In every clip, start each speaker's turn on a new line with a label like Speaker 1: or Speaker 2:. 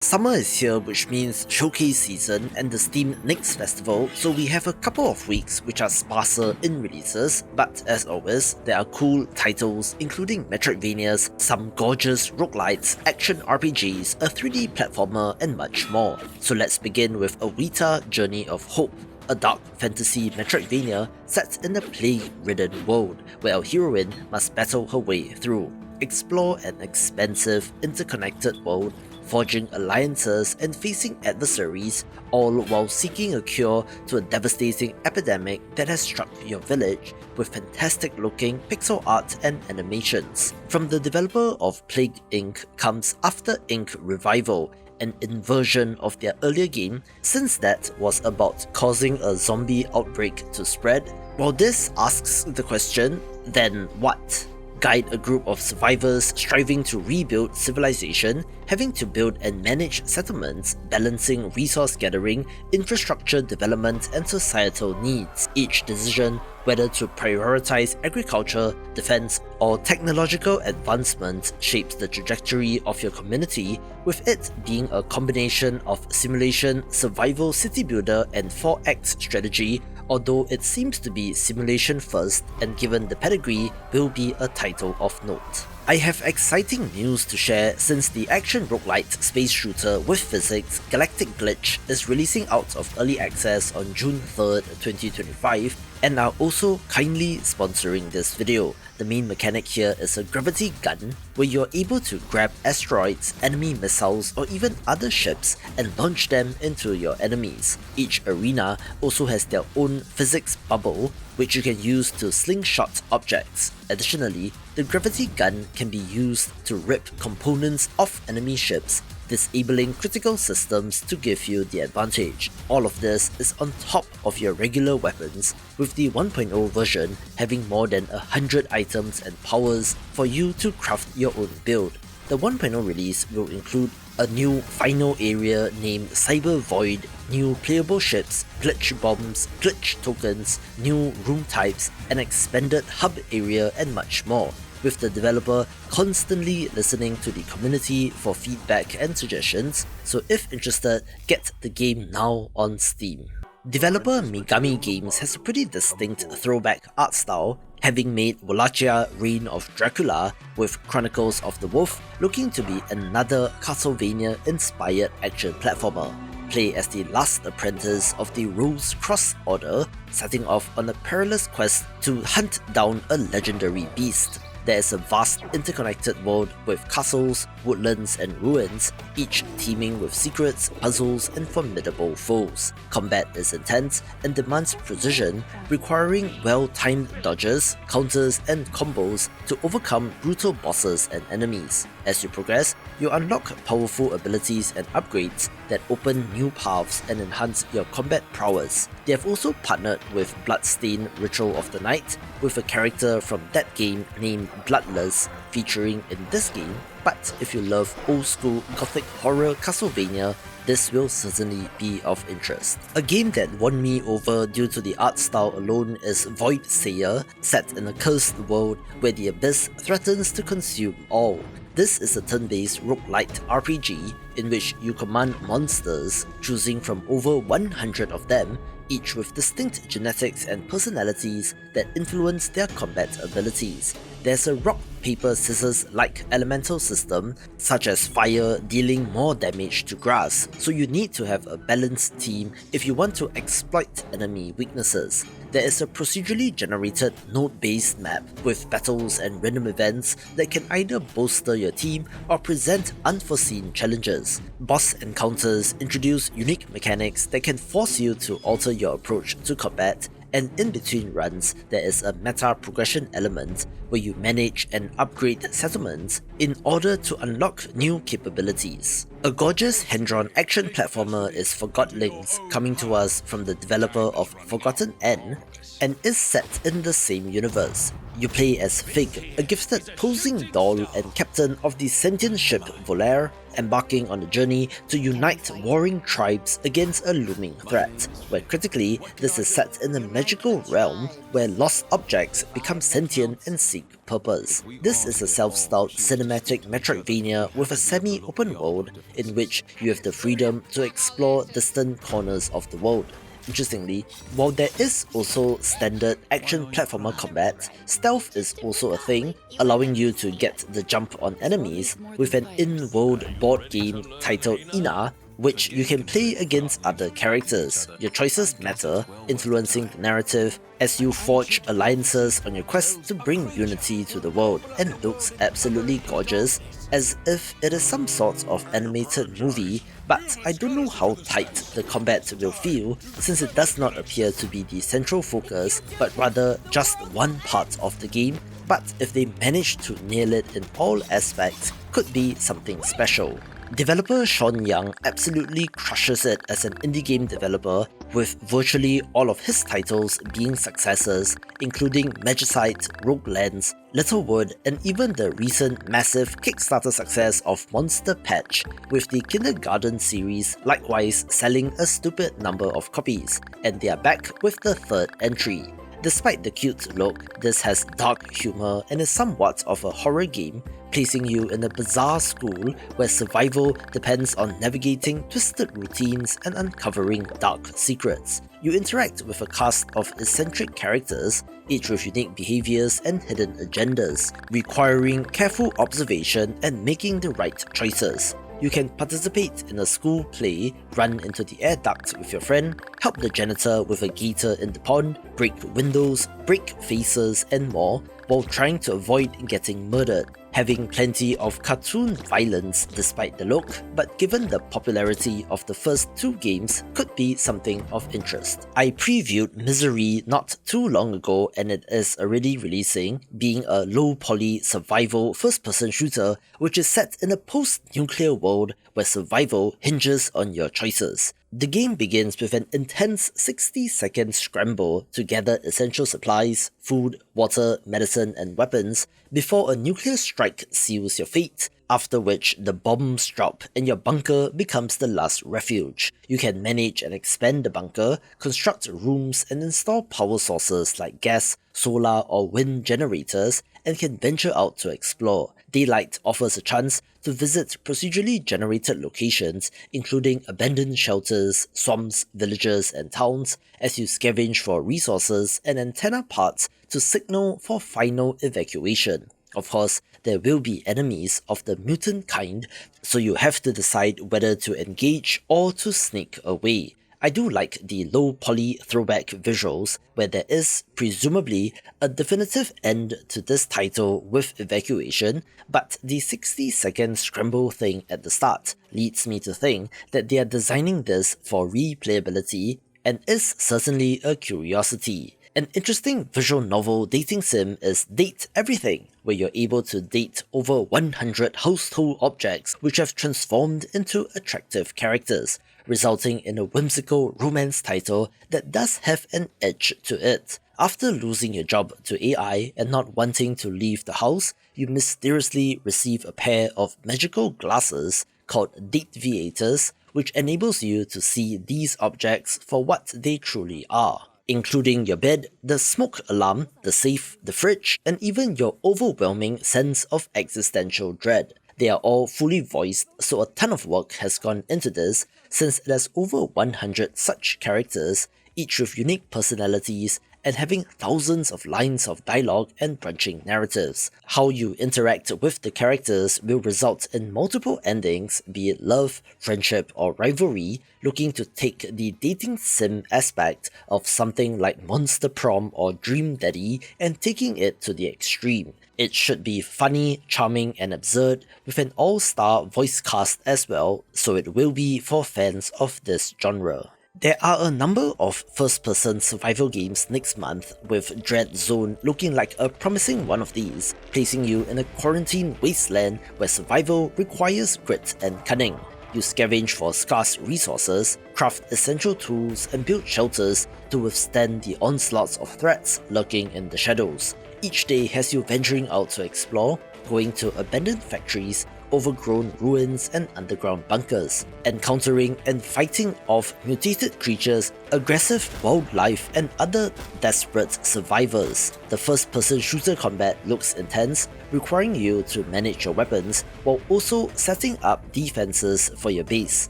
Speaker 1: Summer is here, which means showcase season and the Steam Next Festival, so we have a couple of weeks which are sparser in releases, but as always, there are cool titles including Metroidvanias, some gorgeous roguelites, action RPGs, a 3D platformer and much more. So let's begin with Awita Journey of Hope, a dark fantasy Metroidvania set in a plague-ridden world, where our heroine must battle her way through. Explore an expansive, interconnected world, forging alliances and facing adversaries, all while seeking a cure to a devastating epidemic that has struck your village, with fantastic looking pixel art and animations. From the developer of Plague Inc. comes After Inc. Revival, an inversion of their earlier game, since that was about causing a zombie outbreak to spread. While this asks the question, then what? Guide a group of survivors striving to rebuild civilization, having to build and manage settlements, balancing resource gathering, infrastructure development and societal needs. Each decision, whether to prioritize agriculture, defense, or technological advancement, shapes the trajectory of your community, with it being a combination of simulation, survival city builder, and 4-act strategy, although it seems to be simulation first, and given the pedigree, will be a title of note. I have exciting news to share since the action roguelite space shooter with physics Galactic Glitch is releasing out of early access on June 3rd, 2025, and are also kindly sponsoring this video. The main mechanic here is a gravity gun, where you're able to grab asteroids, enemy missiles, or even other ships and launch them into your enemies. Each arena also has their own physics bubble, which you can use to slingshot objects. Additionally, the gravity gun can be used to rip components off enemy ships, disabling critical systems to give you the advantage. All of this is on top of your regular weapons, with the 1.0 version having more than 100 items and powers for you to craft your own build. The 1.0 release will include a new final area named Cyber Void, new playable ships, glitch bombs, glitch tokens, new room types, an expanded hub area and much more, with the developer constantly listening to the community for feedback and suggestions, so if interested, get the game now on Steam. Developer Megami Games has a pretty distinct throwback art style, having made Wallachia Reign of Dracula, with Chronicles of the Wolf looking to be another Castlevania-inspired action platformer. Play as the last apprentice of the Rose Cross Order, setting off on a perilous quest to hunt down a legendary beast. There is a vast interconnected world with castles, woodlands and ruins, each teeming with secrets, puzzles and formidable foes. Combat is intense and demands precision, requiring well-timed dodges, counters and combos to overcome brutal bosses and enemies. As you progress, you unlock powerful abilities and upgrades that open new paths and enhance your combat prowess. They have also partnered with Bloodstained Ritual of the Night, with a character from that game named Bloodless featuring in this game, but if you love old school gothic horror Castlevania, this will certainly be of interest. A game that won me over due to the art style alone is Voidsayer, set in a cursed world where the abyss threatens to consume all. This is a turn-based roguelite RPG in which you command monsters, choosing from over 100 of them, each with distinct genetics and personalities that influence their combat abilities. There's a rock, paper, scissors-like elemental system, such as fire dealing more damage to grass, so you need to have a balanced team if you want to exploit enemy weaknesses. There is a procedurally generated node-based map with battles and random events that can either bolster your team or present unforeseen challenges. Boss encounters introduce unique mechanics that can force you to alter your approach to combat, and in between runs, there is a meta progression element where you manage and upgrade settlements in order to unlock new capabilities. A gorgeous hand-drawn action platformer is Forgotlings, coming to us from the developer of Forgotten N, and is set in the same universe. You play as Fig, a gifted posing doll and captain of the sentient ship Volaire, embarking on a journey to unite warring tribes against a looming threat, where critically this is set in a magical realm where lost objects become sentient and seek purpose. This is a self-styled cinematic Metroidvania with a semi-open world in which you have the freedom to explore distant corners of the world. Interestingly, while there is also standard action platformer combat, stealth is also a thing, allowing you to get the jump on enemies with an in-world board game titled Ina, which you can play against other characters. Your choices matter, influencing the narrative as you forge alliances on your quest to bring unity to the world, and looks absolutely gorgeous, as if it is some sort of animated movie, but I don't know how tight the combat will feel since it does not appear to be the central focus, but rather just one part of the game. But if they manage to nail it in all aspects, could be something special. Developer Sean Young absolutely crushes it as an indie game developer, with virtually all of his titles being successes, including Magicite, Roguelands, Littlewood, and even the recent massive Kickstarter success of Monster Patch, with the Kindergarten series likewise selling a stupid number of copies, and they are back with the third entry. Despite the cute look, this has dark humor and is somewhat of a horror game, placing you in a bizarre school where survival depends on navigating twisted routines and uncovering dark secrets. You interact with a cast of eccentric characters, each with unique behaviors and hidden agendas, requiring careful observation and making the right choices. You can participate in a school play, run into the air duct with your friend, help the janitor with a gator in the pond, break windows, break faces, and more, while trying to avoid getting murdered. Having plenty of cartoon violence despite the look, but given the popularity of the first two games, could be something of interest. I previewed Misery not too long ago and it is already releasing, being a low-poly survival first-person shooter which is set in a post-nuclear world where survival hinges on your choices. The game begins with an intense 60-second scramble to gather essential supplies, food, water, medicine, and weapons before a nuclear strike seals your fate, after which the bombs drop and your bunker becomes the last refuge. You can manage and expand the bunker, construct rooms, and install power sources like gas, solar, or wind generators, and can venture out to explore. Daylight offers a chance to visit procedurally generated locations, including abandoned shelters, swamps, villages, and towns, as you scavenge for resources and antenna parts to signal for final evacuation. Of course, there will be enemies of the mutant kind, so you have to decide whether to engage or to sneak away. I do like the low-poly throwback visuals, where there is, presumably, a definitive end to this title with evacuation, but the 60-second scramble thing at the start leads me to think that they are designing this for replayability, and is certainly a curiosity. An interesting visual novel dating sim is Date Everything, where you're able to date over 100 household objects which have transformed into attractive characters, resulting in a whimsical romance title that does have an edge to it. After losing your job to AI and not wanting to leave the house, you mysteriously receive a pair of magical glasses called Dateviators, which enables you to see these objects for what they truly are, including your bed, the smoke alarm, the safe, the fridge, and even your overwhelming sense of existential dread. They are all fully voiced, so a ton of work has gone into this, since it has over 100 such characters, each with unique personalities, and having thousands of lines of dialogue and branching narratives. How you interact with the characters will result in multiple endings, be it love, friendship, or rivalry, looking to take the dating sim aspect of something like Monster Prom or Dream Daddy and taking it to the extreme. It should be funny, charming, and absurd, with an all-star voice cast as well, so it will be for fans of this genre. There are a number of first-person survival games next month, with DREADZONE looking like a promising one of these, placing you in a quarantine wasteland where survival requires grit and cunning. You scavenge for scarce resources, craft essential tools, and build shelters to withstand the onslaughts of threats lurking in the shadows. Each day has you venturing out to explore, going to abandoned factories, overgrown ruins and underground bunkers, encountering and fighting off mutated creatures, aggressive wildlife, and other desperate survivors. The first-person shooter combat looks intense, requiring you to manage your weapons while also setting up defenses for your base.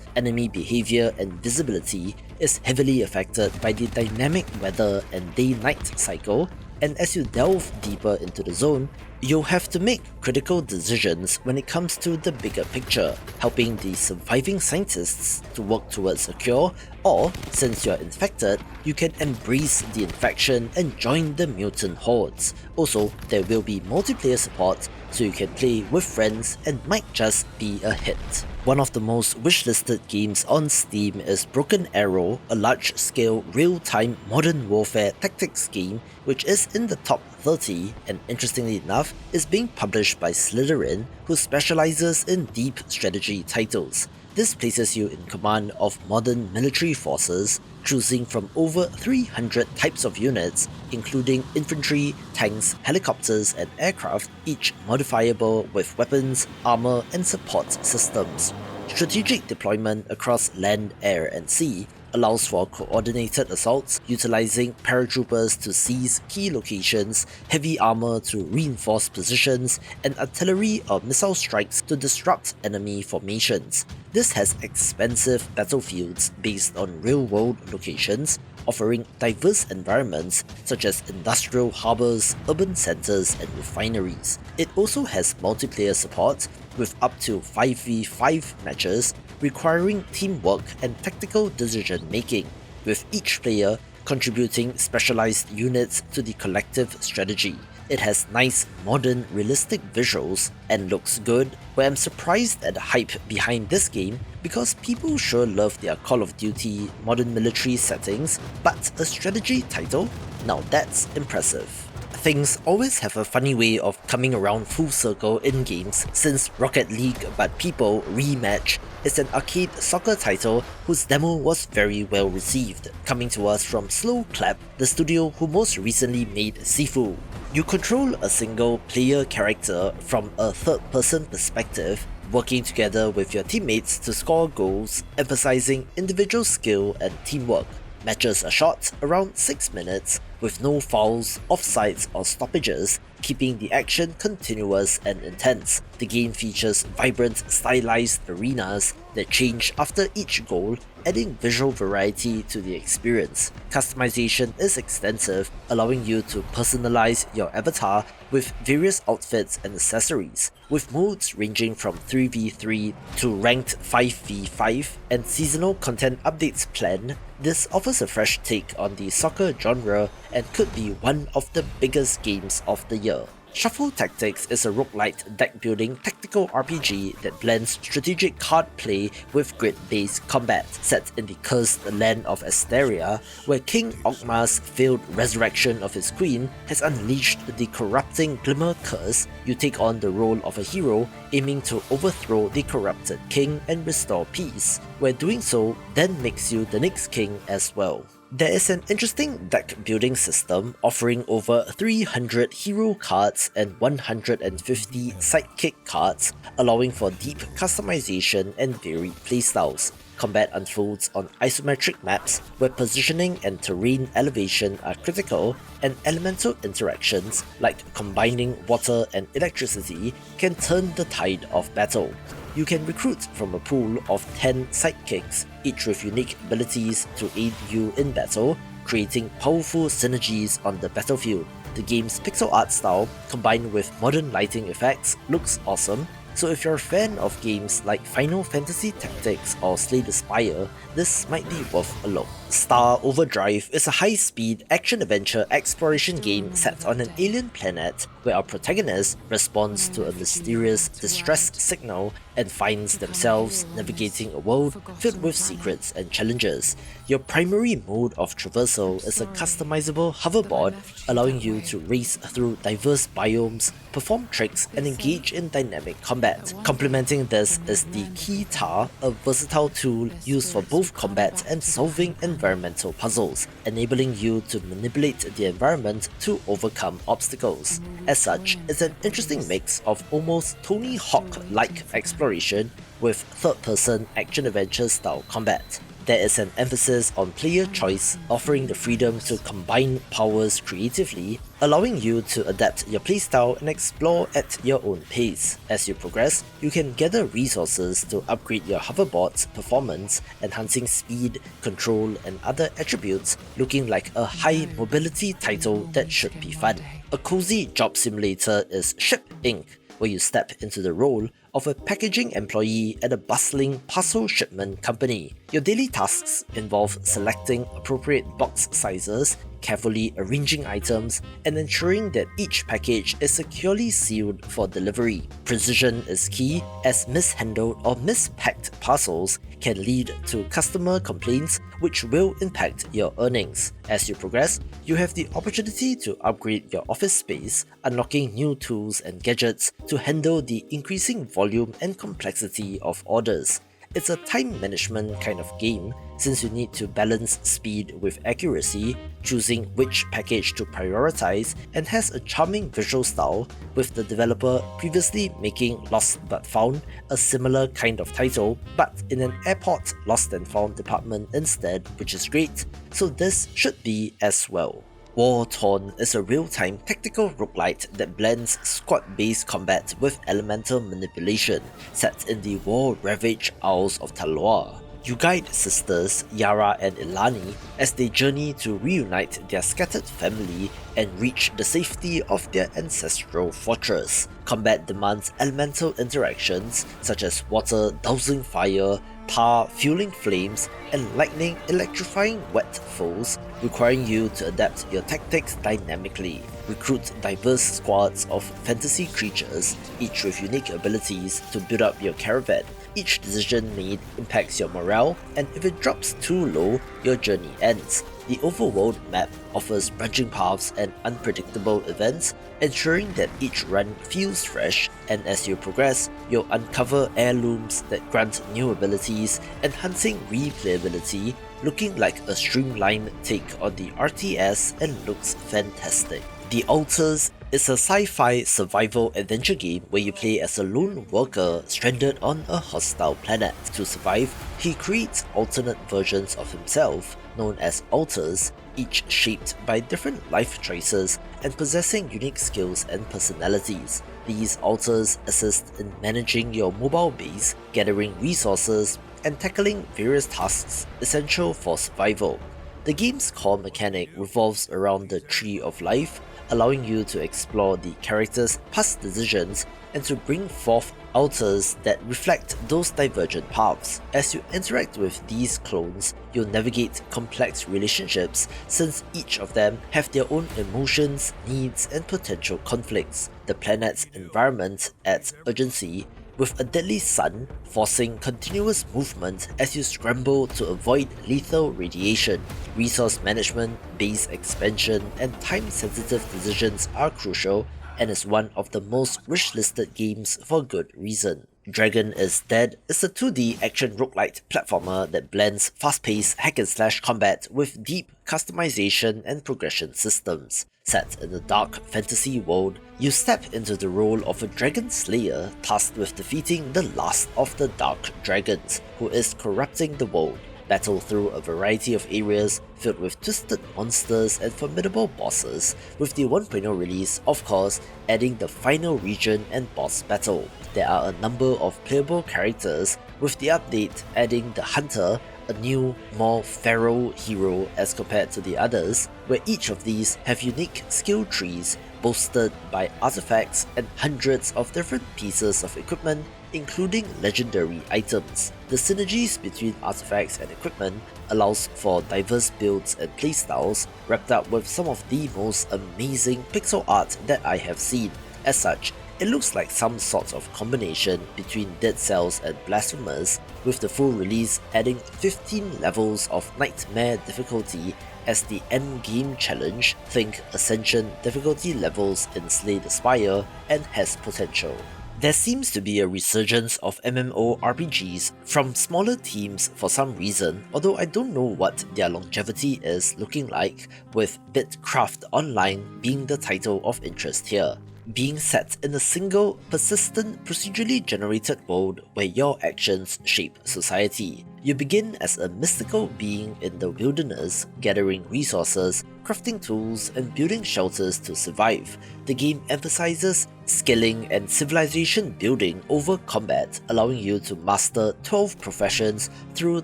Speaker 1: Enemy behavior and visibility is heavily affected by the dynamic weather and day-night cycle, and as you delve deeper into the zone, you'll have to make critical decisions when it comes to the bigger picture, helping the surviving scientists to work towards a cure, or, since you're infected, you can embrace the infection and join the mutant hordes. Also, there will be multiplayer support, so you can play with friends and might just be a hit. One of the most wishlisted games on Steam is Broken Arrow, a large-scale, real-time modern warfare tactics game which is in the top 30 and, interestingly enough, is being published by Slytherin, who specializes in deep strategy titles. This places you in command of modern military forces, choosing from over 300 types of units, including infantry, tanks, helicopters, and aircraft, each modifiable with weapons, armor, and support systems. Strategic deployment across land, air, and sea allows for coordinated assaults, utilizing paratroopers to seize key locations, heavy armor to reinforce positions, and artillery or missile strikes to disrupt enemy formations. This has expansive battlefields based on real-world locations, offering diverse environments such as industrial harbors, urban centers, and refineries. It also has multiplayer support, with up to 5v5 matches requiring teamwork and tactical decision-making, with each player contributing specialized units to the collective strategy. It has nice, modern, realistic visuals and looks good, where I'm surprised at the hype behind this game because people sure love their Call of Duty modern military settings, but a strategy title? Now that's impressive. Things always have a funny way of coming around full circle in games, since Rocket League But People REMATCH is an arcade soccer title whose demo was very well received, coming to us from Slow Clap, the studio who most recently made Sifu. You control a single player character from a third-person perspective, working together with your teammates to score goals, emphasizing individual skill and teamwork. Matches are short, around 6 minutes, with no fouls, offsides or stoppages, keeping the action continuous and intense. The game features vibrant, stylized arenas that change after each goal, adding visual variety to the experience. Customization is extensive, allowing you to personalize your avatar with various outfits and accessories, with modes ranging from 3v3 to ranked 5v5 and seasonal content updates planned. This offers a fresh take on the soccer genre and could be one of the biggest games of the year. Shuffle Tactics is a roguelite deck-building tactical RPG that blends strategic card play with grid-based combat, set in the cursed land of Asteria, where King Ogmar's failed resurrection of his queen has unleashed the corrupting Glimmer Curse. You take on the role of a hero, aiming to overthrow the corrupted king and restore peace, where doing so then makes you the next king as well. There is an interesting deck building system offering over 300 hero cards and 150 sidekick cards, allowing for deep customization and varied playstyles. Combat unfolds on isometric maps where positioning and terrain elevation are critical, and elemental interactions like combining water and electricity can turn the tide of battle. You can recruit from a pool of 10 sidekicks, each with unique abilities to aid you in battle, creating powerful synergies on the battlefield. The game's pixel art style, combined with modern lighting effects, looks awesome, so if you're a fan of games like Final Fantasy Tactics or Slay the Spire, this might be worth a look. Star Overdrive is a high-speed action-adventure exploration game set on an alien planet where our protagonist responds to a mysterious distress signal and finds themselves navigating a world filled with secrets and challenges. Your primary mode of traversal is a customizable hoverboard, allowing you to race through diverse biomes, perform tricks, and engage in dynamic combat. Complementing this is the Keytar, a versatile tool used for both combat and solving and environmental puzzles, enabling you to manipulate the environment to overcome obstacles. As such, it's an interesting mix of almost Tony Hawk-like exploration with third-person action-adventure style combat. There is an emphasis on player choice, offering the freedom to combine powers creatively, allowing you to adapt your playstyle and explore at your own pace. As you progress, you can gather resources to upgrade your hoverboard's performance, enhancing speed, control, and other attributes, looking like a high mobility title that should be fun. A cozy job simulator is Ship Inc., where you step into the role of a packaging employee at a bustling parcel shipment company. Your daily tasks involve selecting appropriate box sizes, carefully arranging items, and ensuring that each package is securely sealed for delivery. Precision is key, as mishandled or mispacked parcels can lead to customer complaints, which will impact your earnings. As you progress, you have the opportunity to upgrade your office space, unlocking new tools and gadgets to handle the increasing volume and complexity of orders. It's a time management kind of game, since you need to balance speed with accuracy, choosing which package to prioritize, and has a charming visual style, with the developer previously making Lost But Found, a similar kind of title, but in an airport lost and found department instead, which is great, so this should be as well. Wartorn is a real-time tactical roguelite that blends squad-based combat with elemental manipulation, set in the war-ravaged Isles of Taloa. You guide sisters Yara and Ilani as they journey to reunite their scattered family and reach the safety of their ancestral fortress. Combat demands elemental interactions such as water dousing fire, tar fueling flames, and lightning electrifying wet foes, requiring you to adapt your tactics dynamically. Recruit diverse squads of fantasy creatures, each with unique abilities to build up your caravan. Each decision made impacts your morale, and if it drops too low, your journey ends. The overworld map offers branching paths and unpredictable events, ensuring that each run feels fresh, and as you progress, you'll uncover heirlooms that grant new abilities, enhancing replayability, looking like a streamlined take on the RTS and looks fantastic. The Altars is a sci-fi survival adventure game where you play as a lone worker stranded on a hostile planet. To survive, he creates alternate versions of himself, known as altars, each shaped by different life choices and possessing unique skills and personalities. These altars assist in managing your mobile base, gathering resources, and tackling various tasks essential for survival. The game's core mechanic revolves around the Tree of Life, allowing you to explore the character's past decisions and to bring forth altars that reflect those divergent paths. As you interact with these clones, you'll navigate complex relationships, since each of them have their own emotions, needs, and potential conflicts. The planet's environment adds urgency, with a deadly sun forcing continuous movement as you scramble to avoid lethal radiation. Resource management, base expansion, and time-sensitive decisions are crucial, and is one of the most wish-listed games for good reason. Dragon is Dead is a 2D action roguelite platformer that blends fast-paced hack-and-slash combat with deep customization and progression systems. Set in a dark fantasy world, you step into the role of a dragon slayer tasked with defeating the last of the dark dragons, who is corrupting the world. Battle through a variety of areas filled with twisted monsters and formidable bosses, with the 1.0 release, of course, adding the final region and boss battle. There are a number of playable characters, with the update adding the Hunter, a new, more feral hero as compared to the others, where each of these have unique skill trees bolstered by artifacts and hundreds of different pieces of equipment, including legendary items. The synergies between artifacts and equipment allows for diverse builds and playstyles, wrapped up with some of the most amazing pixel art that I have seen. As such, it looks like some sort of combination between Dead Cells and Blasphemous, with the full release adding 15 levels of Nightmare difficulty as the endgame challenge. Think Ascension difficulty levels in Slay the Spire, and has potential. There seems to be a resurgence of MMORPGs from smaller teams for some reason, although I don't know what their longevity is looking like, with BitCraft Online being the title of interest here. Being set in a single, persistent, procedurally generated world where your actions shape society. You begin as a mystical being in the wilderness, gathering resources, crafting tools, and building shelters to survive. The game emphasizes skilling and civilization building over combat, allowing you to master 12 professions through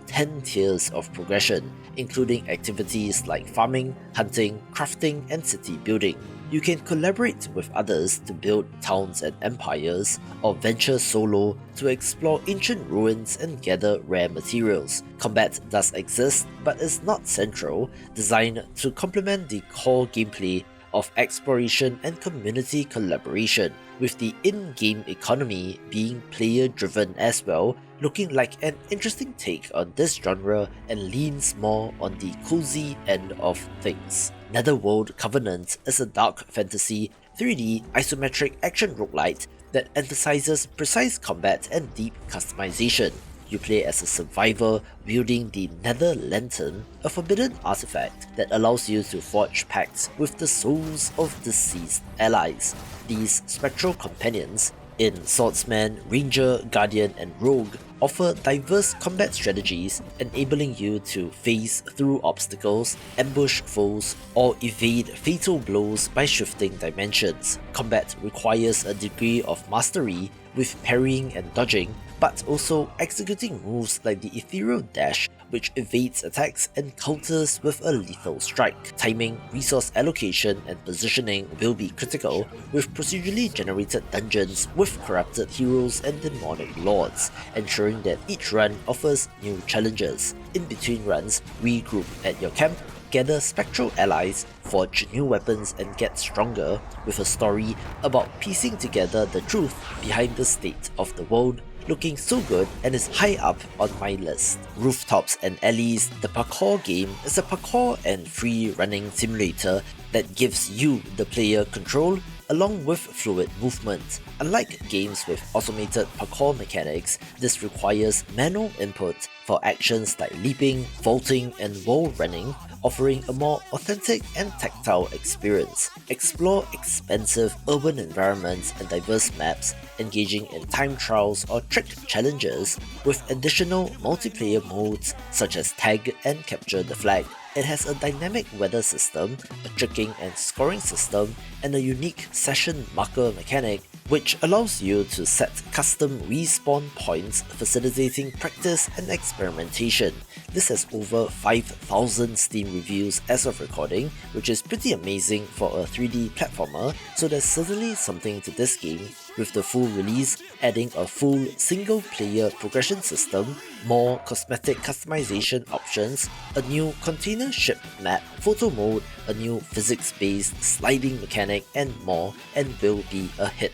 Speaker 1: 10 tiers of progression, including activities like farming, hunting, crafting, and city building. You can collaborate with others to build towns and empires, or venture solo to explore ancient ruins and gather rare materials. Combat does exist, but is not central, designed to complement the core gameplay of exploration and community collaboration, with the in-game economy being player-driven as well, looking like an interesting take on this genre and leans more on the cozy end of things. Netherworld Covenant is a dark fantasy 3D isometric action roguelite that emphasizes precise combat and deep customization. You play as a survivor wielding the Nether Lantern, a forbidden artifact that allows you to forge pacts with the souls of deceased allies. These spectral companions, in Swordsman, Ranger, Guardian, and Rogue, offer diverse combat strategies, enabling you to phase through obstacles, ambush foes, or evade fatal blows by shifting dimensions. Combat requires a degree of mastery with parrying and dodging, but also executing moves like the Ethereal Dash, which evades attacks and counters with a lethal strike. Timing, resource allocation, and positioning will be critical, with procedurally generated dungeons with corrupted heroes and demonic lords, ensuring that each run offers new challenges. In between runs, regroup at your camp, gather spectral allies, forge new weapons, and get stronger, with a story about piecing together the truth behind the state of the world, looking so good and is high up on my list. Rooftops and Alleys, the parkour game, is a parkour and free running simulator that gives you, the player, control along with fluid movement. Unlike games with automated parkour mechanics, this requires manual input for actions like leaping, vaulting, and wall running, offering a more authentic and tactile experience. Explore expansive urban environments and diverse maps, engaging in time trials or trick challenges, with additional multiplayer modes such as tag and capture the flag. It has a dynamic weather system, a tricking and scoring system, and a unique session marker mechanic which allows you to set custom respawn points, facilitating practice and experimentation. This has over 5,000 Steam reviews as of recording, which is pretty amazing for a 3D platformer, so there's certainly something to this game, with the full release adding a full single-player progression system, more cosmetic customization options, a new container ship map, photo mode, a new physics-based sliding mechanic, and more, and will be a hit.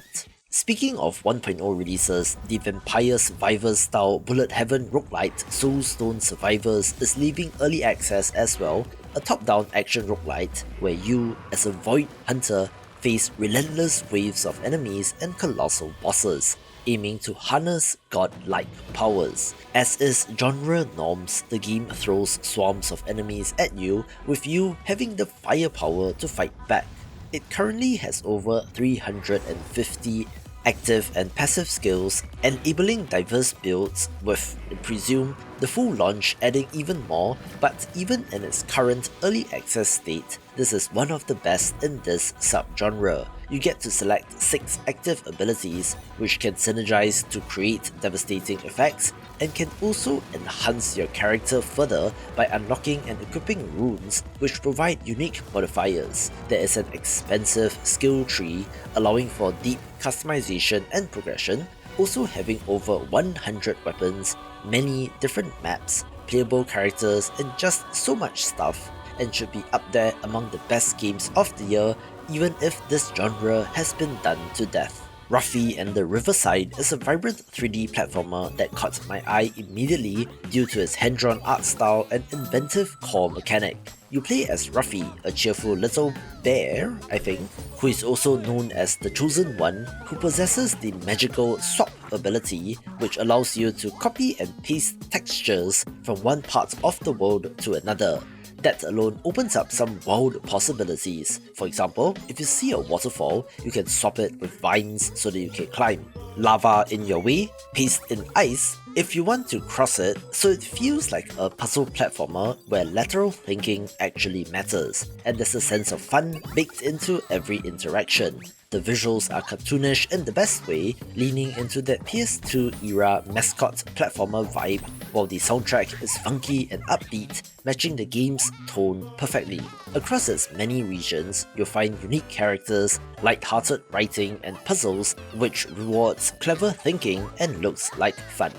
Speaker 1: Speaking of 1.0 releases, the Vampire Survivors style Bullet Heaven roguelite Soulstone Survivors is leaving early access as well, a top-down action roguelite where you, as a Void Hunter, face relentless waves of enemies and colossal bosses, aiming to harness godlike powers. As is genre norms, the game throws swarms of enemies at you, with you having the firepower to fight back. It currently has over 350 active and passive skills, enabling diverse builds, with, I presume, the full launch adding even more, but even in its current early access state, this is one of the best in this subgenre. You get to select 6 active abilities, which can synergize to create devastating effects, and can also enhance your character further by unlocking and equipping runes, which provide unique modifiers. There is an expansive skill tree, allowing for deep customization and progression, also having over 100 weapons, many different maps, playable characters, and just so much stuff, and should be up there among the best games of the year, even if this genre has been done to death. Ruffy and the Riverside is a vibrant 3D platformer that caught my eye immediately due to its hand-drawn art style and inventive core mechanic. you play as Ruffy, a cheerful little bear, I think, who is also known as the Chosen One, who possesses the magical swap ability, which allows you to copy and paste textures from one part of the world to another. That alone opens up some wild possibilities. For example, if you see a waterfall, you can swap it with vines so that you can climb. Lava in your way, paste in ice if you want to cross it, so it feels like a puzzle platformer where lateral thinking actually matters, and there's a sense of fun baked into every interaction. The visuals are cartoonish in the best way, leaning into that PS2 era mascot platformer vibe, while the soundtrack is funky and upbeat, matching the game's tone perfectly. Across its many regions, you'll find unique characters, light-hearted writing and puzzles, which rewards clever thinking and looks like fun.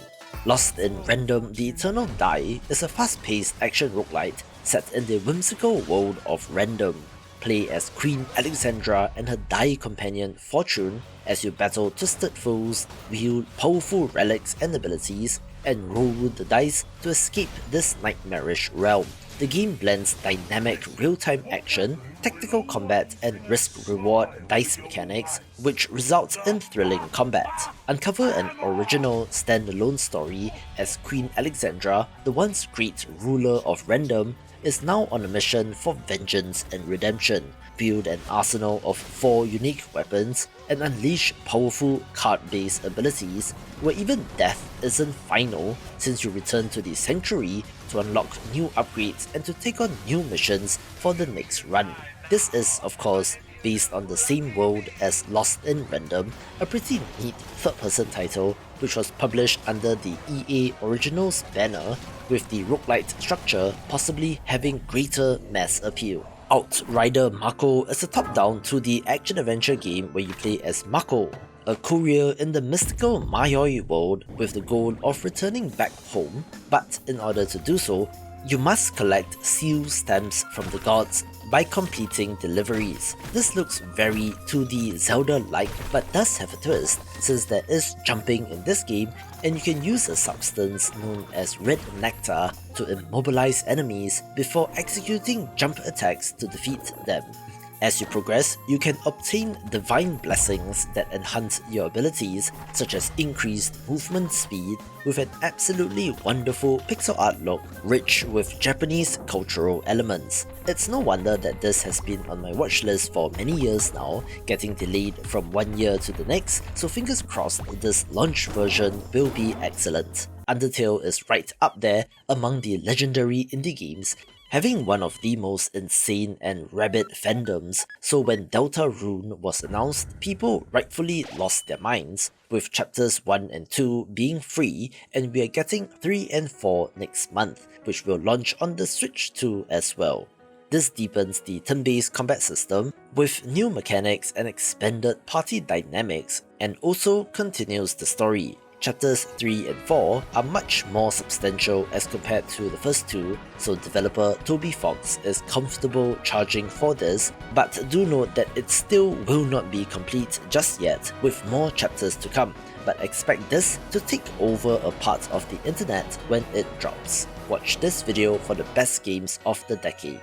Speaker 1: Lost in Random: The Eternal Die is a fast-paced action roguelite set in the whimsical world of Random. Play as Queen Alexandra and her Die companion Fortune as you battle twisted foes, wield powerful relics and abilities, and roll the dice to escape this nightmarish realm. The game blends dynamic real-time action, tactical combat, and risk-reward dice mechanics, which results in thrilling combat. Uncover an original standalone story as Queen Alexandra, the once great ruler of Random, is now on a mission for vengeance and redemption. Build an arsenal of 4 unique weapons and unleash powerful card-based abilities where even death isn't final, since you return to the Sanctuary to unlock new upgrades and to take on new missions for the next run. This is, of course, based on the same world as Lost in Random, a pretty neat third-person title which was published under the EA Originals banner, with the roguelite structure possibly having greater mass appeal. Outrider Mako is a top-down 2D action-adventure game where you play as Mako, a courier in the mystical Mayoi world with the goal of returning back home, but in order to do so, you must collect seal stamps from the gods by completing deliveries. This looks very 2D Zelda-like, but does have a twist, since there is jumping in this game and you can use a substance known as red nectar to immobilize enemies before executing jump attacks to defeat them. As you progress, you can obtain divine blessings that enhance your abilities, such as increased movement speed, with an absolutely wonderful pixel art look rich with Japanese cultural elements. It's no wonder that this has been on my watchlist for many years now, getting delayed from one year to the next, so fingers crossed this launch version will be excellent. Undertale is right up there among the legendary indie games, having one of the most insane and rabid fandoms, so when Deltarune was announced, people rightfully lost their minds, with chapters 1 and 2 being free, and we are getting 3 and 4 next month, which will launch on the Switch too as well. This deepens the turn-based combat system with new mechanics and expanded party dynamics, and also continues the story. Chapters 3 and 4 are much more substantial as compared to the first two, so developer Toby Fox is comfortable charging for this, but do note that it still will not be complete just yet, with more chapters to come, but expect this to take over a part of the internet when it drops. Watch this video for the best games of the decade.